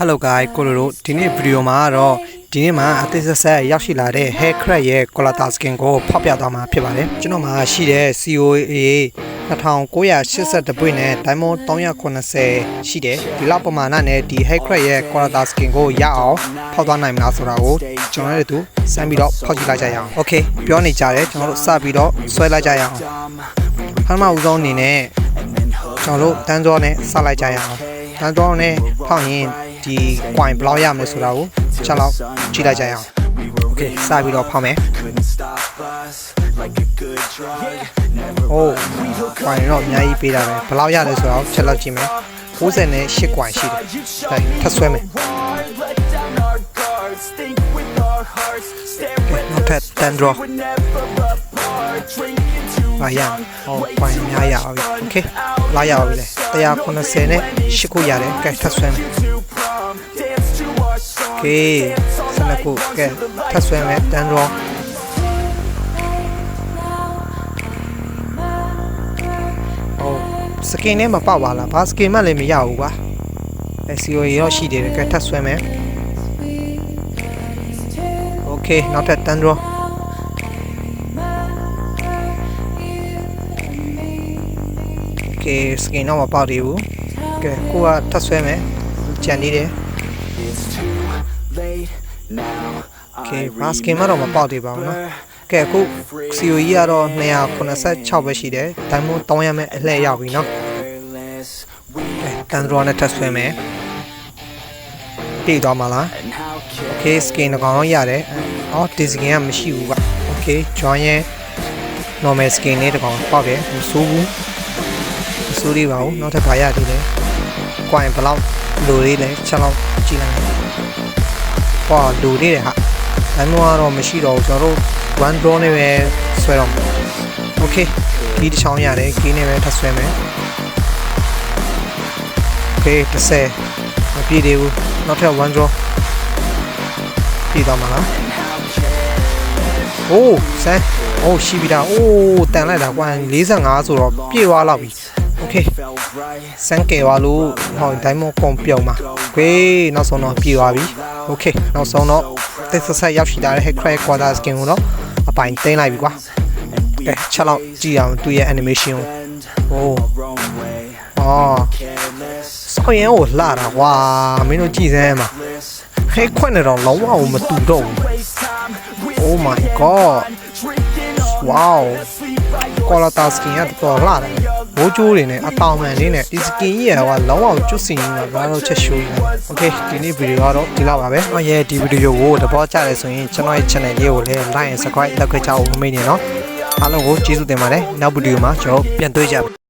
Hello guys ကိုလိုတို့ဒီနေ့ဗီဒီယိုမှာတော့ဒီနေ့မှာအသေးဆက်ရောက်ရှိလာတဲ့ hair crack ရဲ့ color skin ကိုဖောက်ပြသွားမှာဖြစ်ပါတယ်ကျွန်တော်မှာရှိတဲ့ COA 2982ပွင့်နဲ့ diamond 390ရှိတယ်ဒီလောက်ပမာဏနဲ့ဒီ hair crack ရဲ့ color skin ကိုရအောင်ဖောက်သွားနိုင်မလားဆိုတာကိုကျွန်တော်တို့စမ်းပြီးတော့ဖောက်ကြည့်လိုက်ကြရအောင် Okay ပြောနေကြတယ်ကျွန်တော်တို့စပြီးတော့ဆွဲလိုက်ကြရအောင်ပထမဦးဆုံးအနေနဲ့ကျွန်တော်တို့တန်းကြောနဲ့စလိုက်ကြရအောင်တန်းကြောနဲ့ဖောက်ရင်ဒီ coin ဘယ်လောက်ရမလဲဆိုတာကိုချက်လောက်ကြည့်လိုက်ကြရအောင် Okay စပြီးတော့ဖောက်မယ် Oh coin တော့အများကြီးပေးတာပဲဘယ်လောက်ရလဲဆိုတာကိုချက်လောက်ကြည့်မယ်98 coin ရှိတယ်ဒါထပ်ဆွဲမယ် Okay နောက်ထပ်တန်းကြောလာရအောင် coin အများရအောင် Okay လာရအောင်လေ190နဲ့8ခုရတယ်ကဲထပ်ဆွဲမယ်Okay စနခုကဲထပ်ဆွဲမယ်တန်းတော့စကင်နဲ့မပေါက်ပါလားဘာစကင်မှလည်းမရဘူးကွာ SEO ရောရှိတယ်ကဲထပ်ဆွဲမယ် Okay နောက်ထပ်တန်းတော့Okay စကင်တော့မပေါက်သေးဘူးကဲကိုကထပ်ဆွဲမယ်ကြံနေတယ်Okay ဘာစကင်မတော့မပေါက်သေးပါဘူးနော်ကဲအခု COE ကတော့286ပဲရှိတယ် diamond 300မဲ့အလှည့်ရောက်ပြီနော်တန်ဒရောနဲ့ထပ်ဆွဲမယ်ပြေးသွားမှာလား Okay skin တကောင်တော့ရတယ်အော်ဒီ skin ကမရှိဘူးကွာ Okay join ရဲ့ normal skin လေးတကောင်ပေါက်တယ်မစိုးဘူးမစိုးသေးပါဘူးနောက်ထပ်ဘာရသေးလဲ coin ဘယ်လောက်လိုသေးလဲချက်လောက်ကြည့်လိုက်ဟောလိုသေးတယ်ဟာဒါမျိုးကတော့မရှိတော့ဘူးကျွန်တော်တို့ one draw နဲ့ပဲဆွဲတော့မယ် Okay ဒီတစ်ချောင်းရတယ်ကီးနဲ့ပဲထပ်ဆွဲမယ် Okay 30မပြည့်သေးဘူးနောက်ထပ် one draw ပြည့်သွားမှာလား Oh ဆန်း Oh ရှိပြီလား Oh တန်လိုက်တာကွာ45ဆိုတော့ပြည့်သွားလောက်ပြီ Okay စမ်းကဲသွားလို့ဟော diamond ကုန်ပြုံးမှာ Okay နောက်ဆုံးတော့ပြည့်သွားပြီ Okay နောက်ဆုံးတော့တက်ဆက်ရောက်ရှိလာတဲ့ hair crack quarter skin ကိုတော့အပိုင်သိမ်းလိုက်ပြီကွာကဲချက်လောက်ကြည့်အောင်သူ့ရဲ့ animation ကိုစောင်းရင်ကိုလှတာကွာမင်းတို့ကြည့်စမ်းမှာ hair crack နဲ့တော့လုံးဝမတူတော့ဘူး Oh my god Wow quarter skin ကတော့လှတယ်ဘိုးကျိုးတွေနဲ့အတောင်မှန်လေးနဲ့ဒီ skin ကြီးကလုံးဝကျွတ်စင်နေတာဘာလို့ချက်ရှိုးနေလဲ Okay ဒီနေ့ဗီဒီယိုကတော့ဒီလောက်ပါပဲ။ရဲ့ဒီဗီဒီယိုကိုသဘောကျတယ်ဆိုရင်ကျွန်တော်ရဲ့ channel လေးကိုလည်း like and subscribe လုပ်ခဲ့ကြအောင်မမေ့နဲ့နော်။အားလုံးကိုကျေးဇူးတင်ပါတယ်။နောက်ဗီဒီယိုမှာကျွန်တော်ပြန်တွေ့ကြပါ